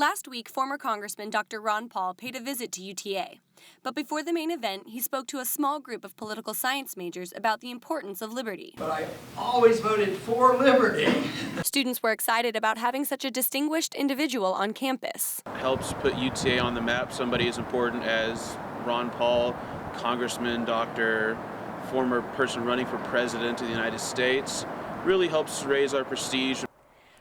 Last week, former Congressman Dr. Ron Paul paid a visit to UTA. But before the main event, he spoke to a small group of political science majors about the importance of liberty. But I always voted for liberty. Students were excited about having such a distinguished individual on campus. Helps put UTA on the map. Somebody as important as Ron Paul, congressman, doctor, former person running for president of the United States, really helps raise our prestige.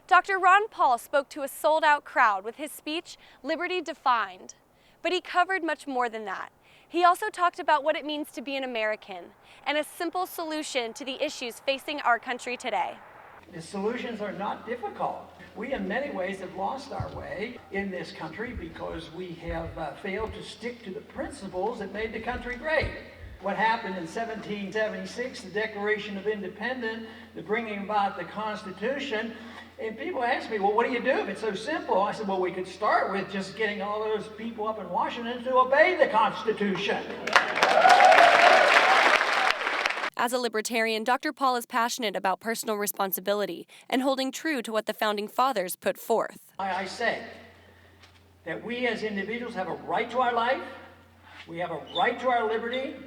Dr. Ron Paul spoke to a sold-out crowd with his speech, Liberty Defined. But he covered much more than that. He also talked about what it means to be an American and a simple solution to the issues facing our country today. The solutions are not difficult. We in many ways have lost our way in this country because we have failed to stick to the principles that made the country great. What happened in 1776, the Declaration of Independence, the bringing about the Constitution, and people ask me, well, what do you do if it's so simple? I said, well, we could start with just getting all those people up in Washington to obey the Constitution. As a libertarian, Dr. Paul is passionate about personal responsibility and holding true to what the Founding Fathers put forth. I say that we as individuals have a right to our life, we have a right to our liberty,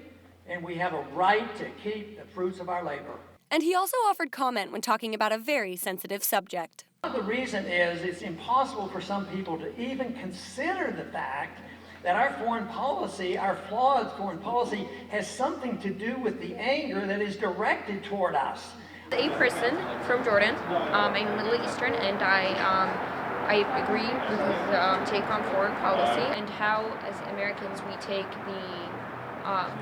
and we have a right to keep the fruits of our labor. And he also offered comment when talking about a very sensitive subject. The reason is it's impossible for some people to even consider the fact that our foreign policy, our flawed foreign policy, has something to do with the anger that is directed toward us. A person from Jordan, I'm Middle Eastern, and I agree with his take on foreign policy and how, as Americans, we take the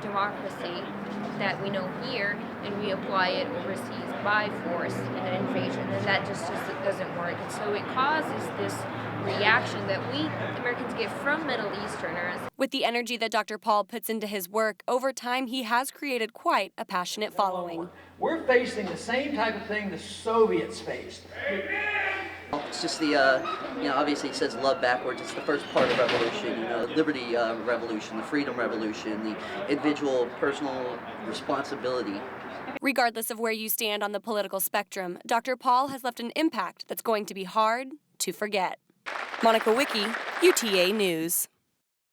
democracy that we know here and we apply it overseas by force and an invasion, and that just doesn't work. And so it causes this reaction that we Americans get from Middle Easterners. With the energy that Dr. Paul puts into his work, over time he has created quite a passionate following. We're facing the same type of thing the Soviets faced. It's just the, obviously it says love backwards. It's the first part of revolution, liberty revolution, the freedom revolution, the individual personal responsibility. Regardless of where you stand on the political spectrum, Dr. Paul has left an impact that's going to be hard to forget. Monica Wicki, UTA News.